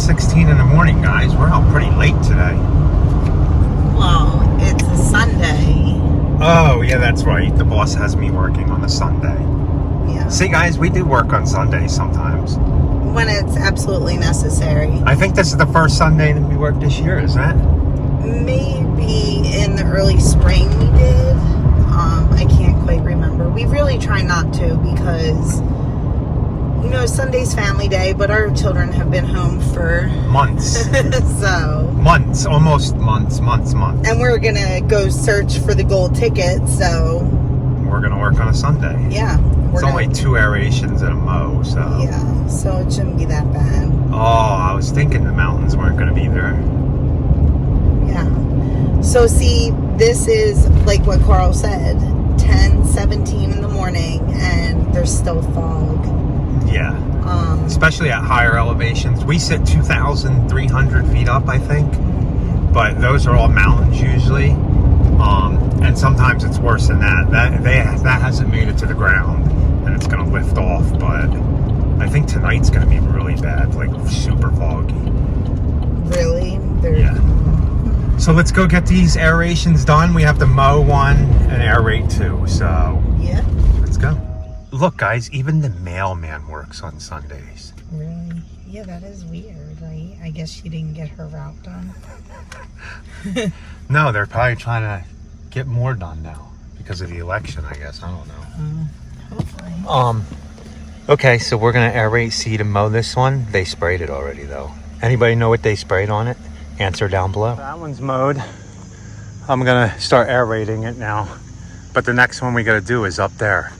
7:16 in the morning, guys. We're out pretty late today. Well, it's a Sunday. Oh, yeah, that's right. The boss has me working on a Sunday. Yeah. See, guys, we do work on Sundays sometimes. When it's absolutely necessary. I think this is the first Sunday that we worked this year, isn't it? Maybe in the early spring we did. I can't quite remember. We really try not to because, you know, Sunday's family day, but our children have been home for months. So months, almost months. And we're gonna go search for the gold ticket, so we're gonna work on a Sunday. Yeah. It's only 2 aerations and a mow, so yeah, so it shouldn't be that bad. Oh, I was thinking the mountains weren't gonna be there. Yeah. So see, this is like what Carl said, 10:17 in the morning and there's still fog. Yeah. Especially at higher elevations. We sit 2,300 feet up, I think. But those are all mountains usually. And sometimes it's worse than that. That hasn't made it to the ground and it's gonna lift off, but I think tonight's gonna be really bad, like super foggy. Really? Yeah. So let's go get these aerations done. We have to mow one and aerate two. So yeah, let's go. Look, guys, even the mailman works on Sundays. Really? Yeah, that is weird, right? I guess she didn't get her route done. No, they're probably trying to get more done now because of the election, I guess. I don't know. Hopefully. Okay, so we're gonna aerate seed and mow this one. They sprayed it already, though. Anybody know what they sprayed on it? Answer down below. That one's mowed. I'm gonna start aerating it now. But the next one we gotta do is up there.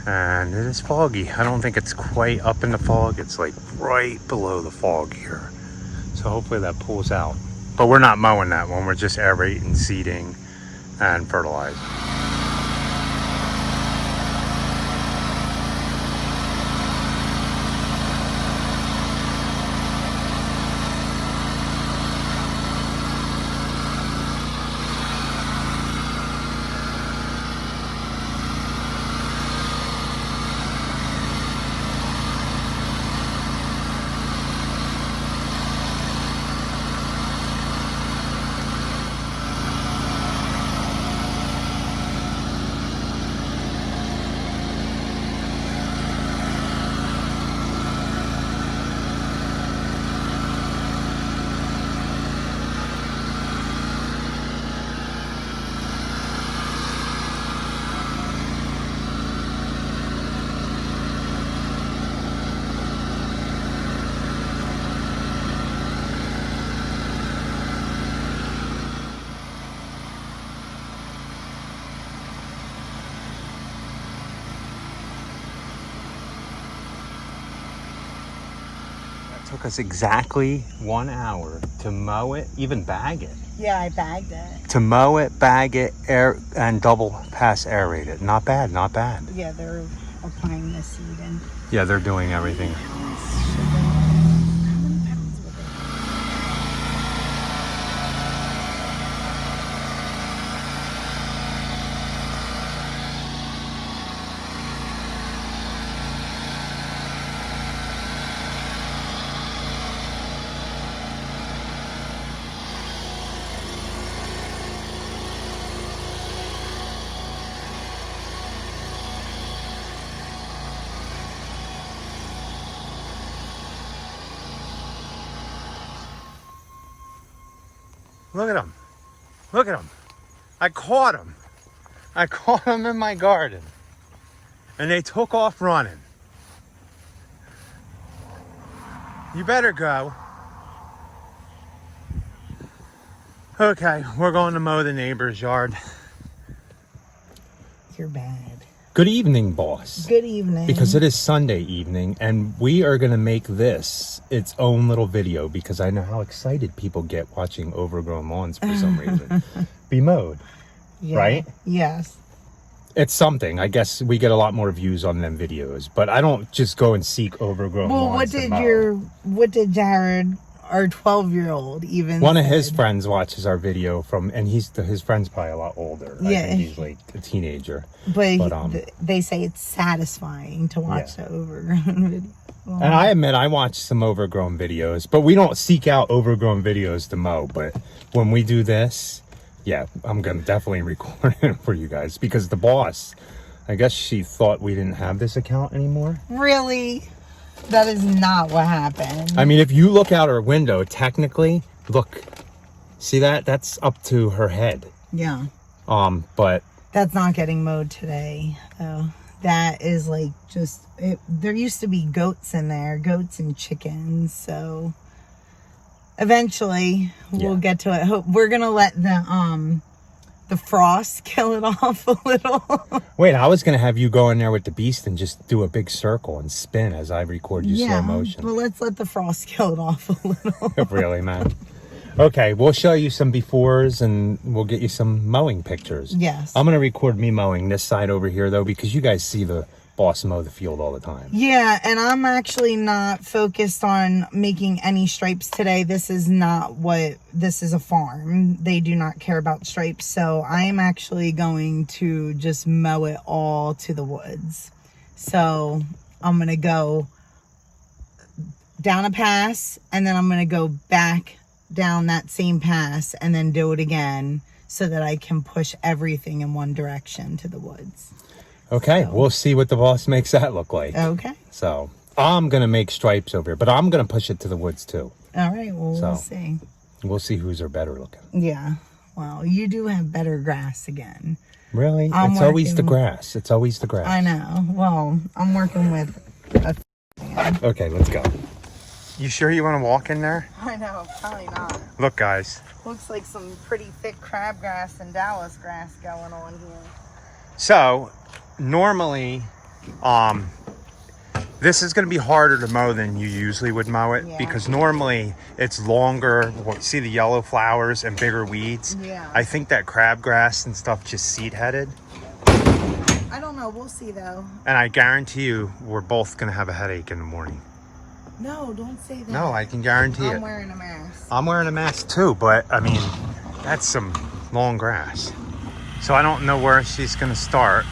And it is foggy. I don't think it's quite up in the fog. It's like right below the fog here. So hopefully that pulls out. But we're not mowing that one. We're just aerating, seeding, and fertilizing. Took us exactly 1 hour to mow it, even bag it. Yeah, I bagged it. To mow it, bag it, air, and double pass aerate it. Not bad, not bad. Yeah, they're applying the seed in. Yeah, they're doing everything. Look at them. Look at them. I caught them. I caught them in my garden. And they took off running. You better go. Okay, we're going to mow the neighbor's yard. You're bad. Good evening, boss. Good evening. Because it is Sunday evening, and we are going to make this its own little video because I know how excited people get watching overgrown lawns for some reason. Be mowed, Yeah. right? Yes. It's something. I guess we get a lot more views on them videos, but I don't just go and seek overgrown Well, lawns to mow. what did Jared, our 12-year-old, even One of said? his friends watches our video and his friend's probably a lot older. Yeah. I think he's like a teenager. But But, they say it's satisfying to watch the overgrown video. Well, And I admit I watch some Overgrown videos, but we don't seek out Overgrown videos to mow. But when we do this, yeah, I'm going to definitely record it for you guys, because the boss, I guess she thought we didn't have this account anymore. really? That is not what happened. I mean, if you look out her window, technically, look, see that? That's up to her head. Yeah. But That's not getting mowed today, though. That is like just, there used to be goats in there, goats and chickens. So eventually we'll get to it. We're going to let the frost kill it off a little. wait, I was going to have you go in there with the beast and just do a big circle and spin as I record you slow motion. Well, let's let the frost kill it off a little. Really, man? Okay, we'll show you some befores and we'll get you some mowing pictures. Yes. I'm going to record me mowing this side over here, though, because you guys see the boss mow the field all the time. Yeah, and I'm actually not focused on making any stripes today. This is a farm. They do not care about stripes. So I am actually going to just mow it all to the woods. So I'm going to go down a pass, and then I'm going to go back down that same pass and then do it again, so that I can push everything in one direction to the woods. Okay, we'll see what the boss makes that look like. Okay. So I'm going to make stripes over here, but I'm going to push it to the woods too. All right, well, we'll see. We'll see whose are better looking. Yeah. Well, you do have better grass again. Really? It's always the grass. It's always the grass. I know. Well, I'm working with a Okay, let's go. You sure you want to walk in there? I know, probably not. Look, guys. Looks like some pretty thick crabgrass and Dallas grass going on here. So, normally, this is going to be harder to mow than you usually would mow it, because normally it's longer. See the yellow flowers and bigger weeds? Yeah. I think that crabgrass and stuff just seed-headed. I don't know. We'll see, though. And I guarantee you, we're both going to have a headache in the morning. No, don't say that. No, I can guarantee it. I'm wearing a mask. I'm wearing a mask too, but I mean, that's some long grass. So I don't know where she's going to start.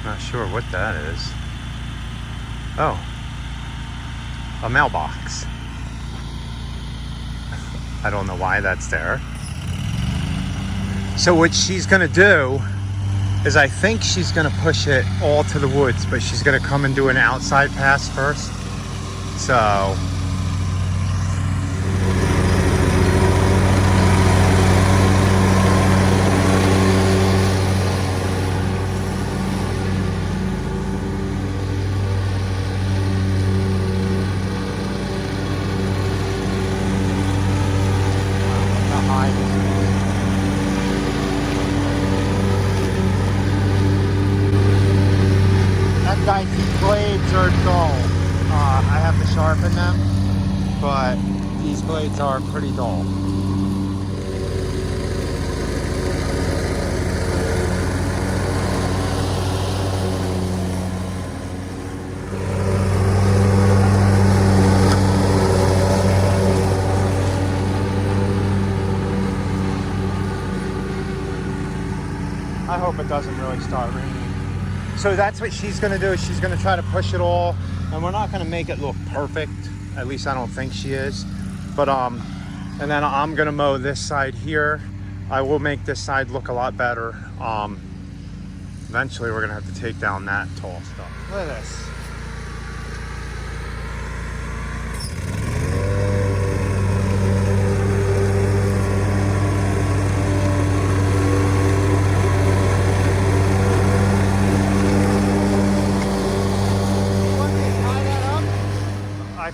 Not sure what that is. Oh, a mailbox. I don't know why that's there. So what she's going to do is, I think she's going to push it all to the woods, but she's going to come and do an outside pass first. So guys, these blades are dull. I have to sharpen them, but these blades are pretty dull. I hope it doesn't really start raining. So that's what she's going to do. She's going to try to push it all, and we're not going to make it look perfect. At least I don't think she is. But and then I'm going to mow this side here. I will make this side look a lot better. Eventually we're going to have to take down that tall stuff. Look at this.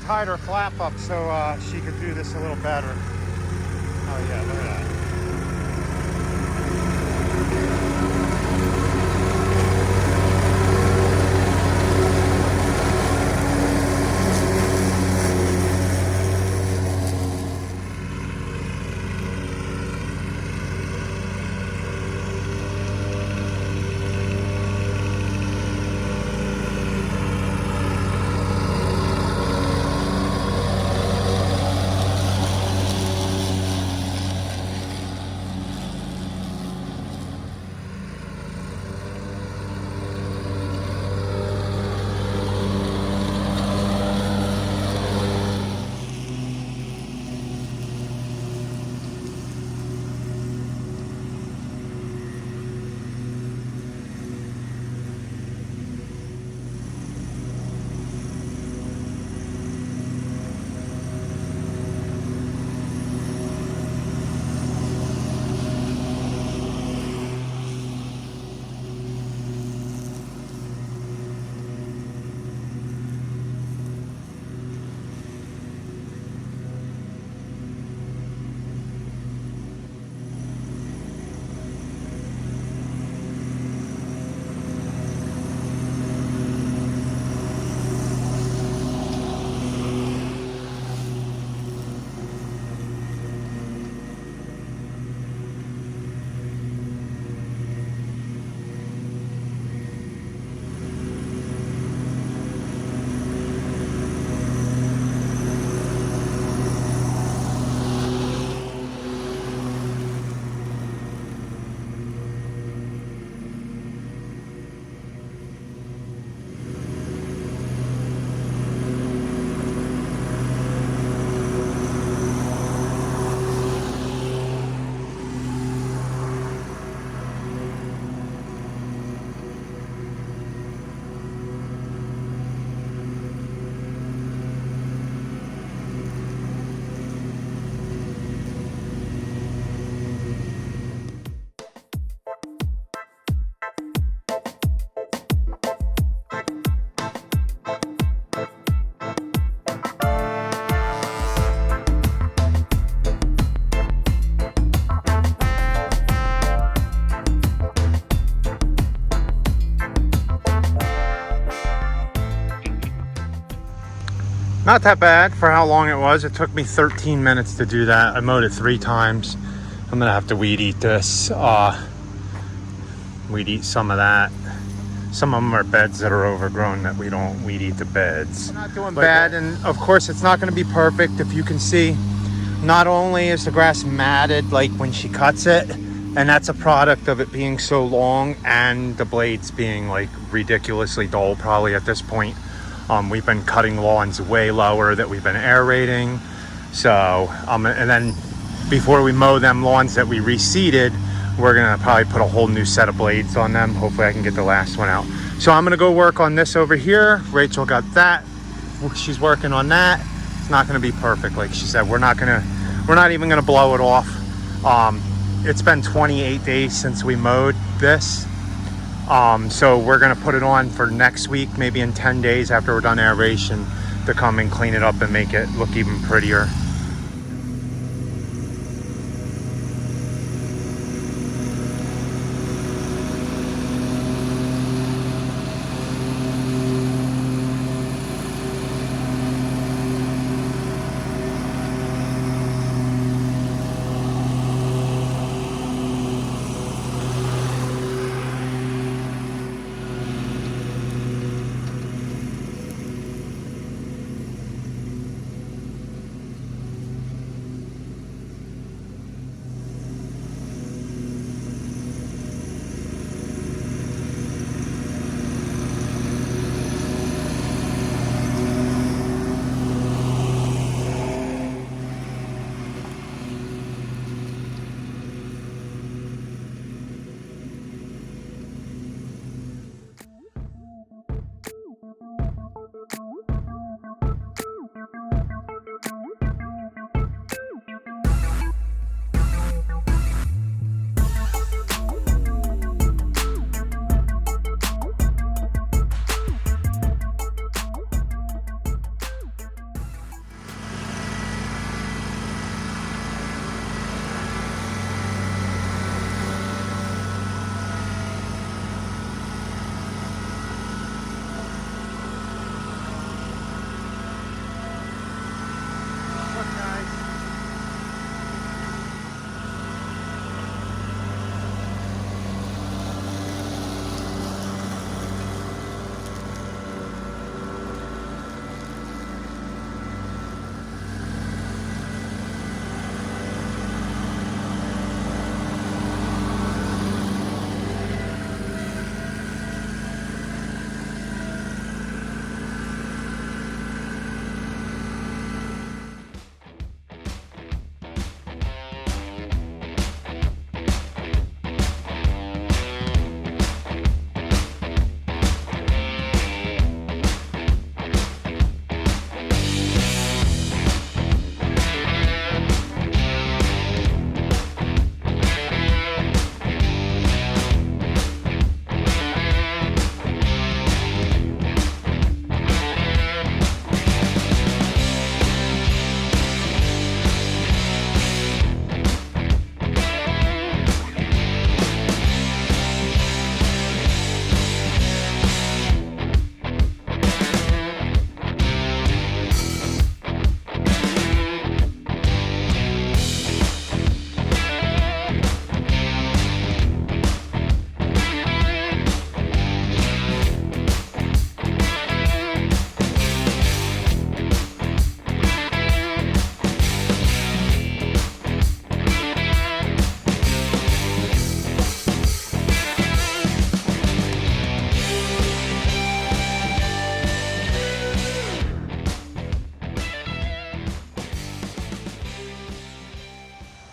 Tied her flap up so she could do this a little better. Oh yeah, look at that. Not that bad for how long it was. It took me 13 minutes to do that. I mowed it 3 times. I'm gonna have to weed eat this. Weed eat some of that. Some of them are beds that are overgrown that we don't weed eat the beds. We're not doing bad, and of course it's not gonna be perfect. If you can see, not only is the grass matted like when she cuts it, and that's a product of it being so long and the blades being like ridiculously dull probably at this point. We've been cutting lawns way lower that we've been aerating. So, and then before we mow them lawns that we reseeded, we're gonna probably put a whole new set of blades on them. Hopefully I can get the last one out. So I'm gonna go work on this over here. Rachel got that. She's working on that. It's not gonna be perfect. Like she said, we're not even gonna blow it off. It's been 28 days since we mowed this. So we're gonna put it on for next week, maybe in 10 days after we're done aeration, to come and clean it up and make it look even prettier.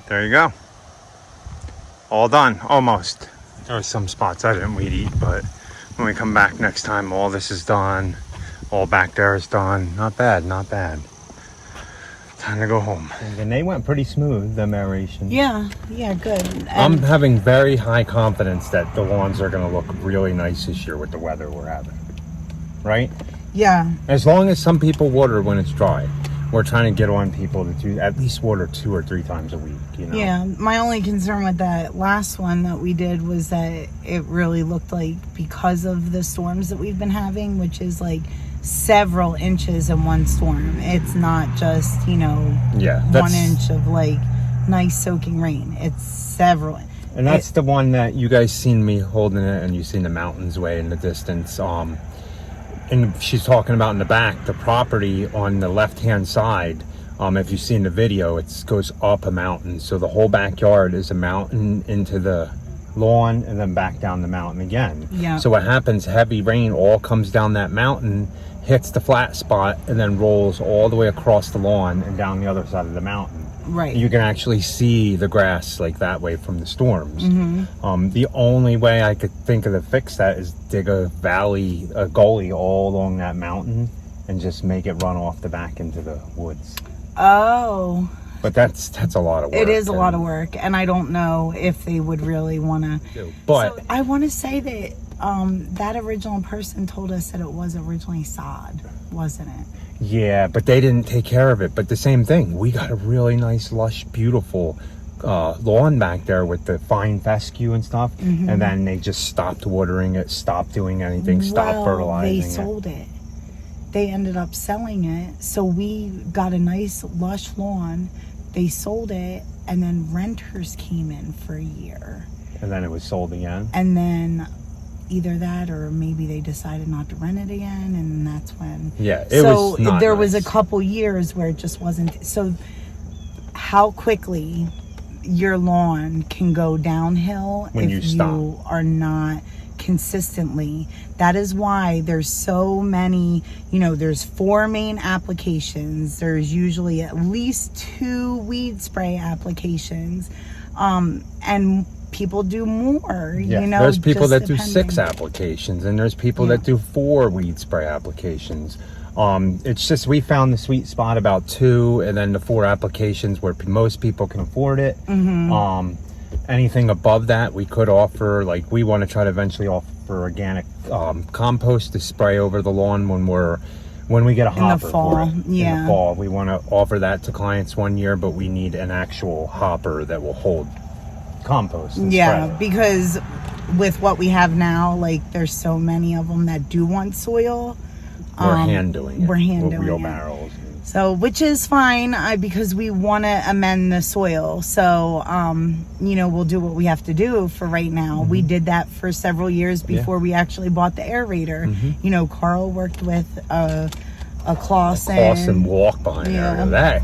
There you go. All done, almost. There were some spots I didn't weed eat, but when we come back next time, all this is done. All back there is done. Not bad, not bad. Time to go home. And they went pretty smooth, them aeration. Yeah, good. And I'm having very high confidence that the lawns are gonna look really nice this year with the weather we're having. Right? yeah, As long as some people water when it's dry. we're trying to get on people to do at least water 2 or 3 times a week, you know? Yeah, my only concern with that last one that we did was that it really looked like, because of the storms that we've been having, which is like several inches in one storm, it's not just, you know, 1 inch of like nice soaking rain. It's several. And that's the one that you guys seen me holding it, and you seen the mountains way in the distance. And she's talking about in the back, the property on the left-hand side. If you've seen the video, it goes up a mountain. So the whole backyard is a mountain into the lawn and then back down the mountain again. Yeah. So what happens, heavy rain all comes down that mountain, hits the flat spot, and then rolls all the way across the lawn and down the other side of the mountain. Right. You can actually see the grass like that way from the storms. Mm-hmm. The only way I could think of to fix that is dig a gully all along that mountain and just make it run off the back into the woods. Oh. But that's a lot of work. It is a lot of work, and I don't know if they would really want to. But so I want to say that that original person told us that it was originally sod, wasn't it? Yeah, but they didn't take care of it. But the same thing, we got a really nice, lush, beautiful lawn back there with the fine fescue and stuff. Mm-hmm. And then they just stopped watering it, stopped doing anything, stopped fertilizing it. They sold it. They ended up selling it. So we got a nice, lush lawn. They sold it, and then renters came in for a year. And then it was sold again? And then either that, or maybe they decided not to rent it again, and that's when. Yeah, it was not there nice. was a couple years where it just wasn't. So how quickly your lawn can go downhill when if you are not consistently. That is why there's so many, there's 4 main applications. There's usually at least 2 weed spray applications, and people do more. There's people that do depending. 6 applications, and there's people that do 4 weed spray applications. It's just, we found the sweet spot about 2, and then the 4 applications where most people can afford it. Mm-hmm. Anything above that, we could offer, like, we want to try to eventually offer organic compost to spray over the lawn when we get a hopper in the fall. for it. In the fall, we want to offer that to clients 1 year, but we need an actual hopper that will hold compost. Because with what we have now, like, there's so many of them that do want soil. We're hand doing it. We're hand doing wheelbarrows. So, which is fine, because we want to amend the soil. So, we'll do what we have to do for right now. Mm-hmm. We did that for several years before we actually bought the aerator. Mm-hmm. Carl worked with a Clausen walk behind area. That,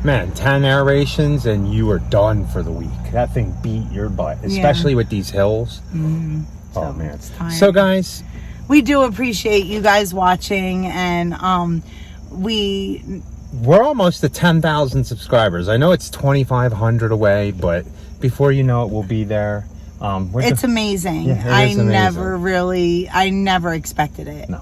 man, 10 aerations and you are done for the week. That thing beat your butt, especially with these hills. Mm-hmm. Oh, man. It's time. So, guys, we do appreciate you guys watching, and we're almost at 10,000 subscribers. I know it's 2,500 away, but before you know it, we'll be there. It's amazing. Yeah, it is amazing. I never expected it. No.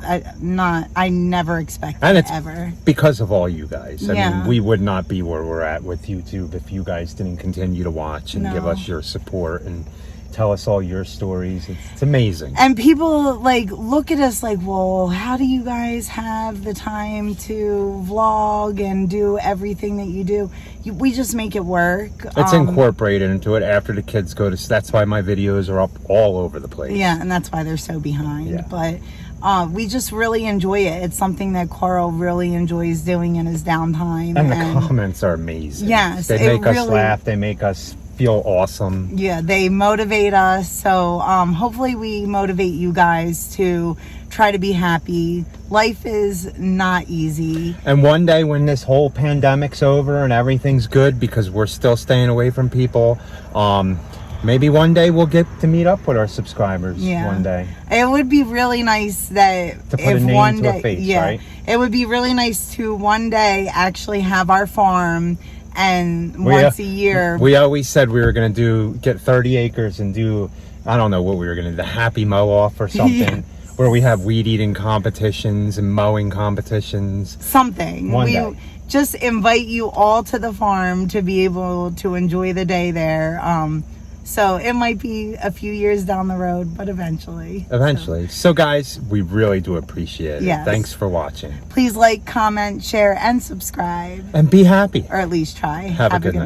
I never expected and it it's ever. Because of all you guys. I mean, we would not be where we're at with YouTube if you guys didn't continue to watch and give us your support and tell us all your stories. It's amazing. And people look at us like, well, how do you guys have the time to vlog and do everything that you do? We just make it work. It's incorporated into it after the kids go to. That's why my videos are up all over the place. Yeah, and that's why they're so behind. Yeah. But we just really enjoy it. It's something that Carl really enjoys doing in his downtime. And the comments are amazing. Yes, they make us laugh. They make us feel awesome. Yeah, they motivate us. So hopefully we motivate you guys to try to be happy. Life is not easy. And one day when this whole pandemic's over and everything's good, because we're still staying away from people, maybe one day we'll get to meet up with our subscribers. One day. It would be really nice that to put a name to a face, right? It would be really nice to one day actually have our farm, and once a year. We always said we were going to get 30 acres and do, I don't know what we were going to do, the happy mow off or something, where we have weed eating competitions and mowing competitions. Something. One day. Just invite you all to the farm to be able to enjoy the day there. So it might be a few years down the road, but eventually. Eventually. So guys, we really do appreciate it. Yes. Thanks for watching. Please like, comment, share, and subscribe. And be happy. Or at least try. Have a good night.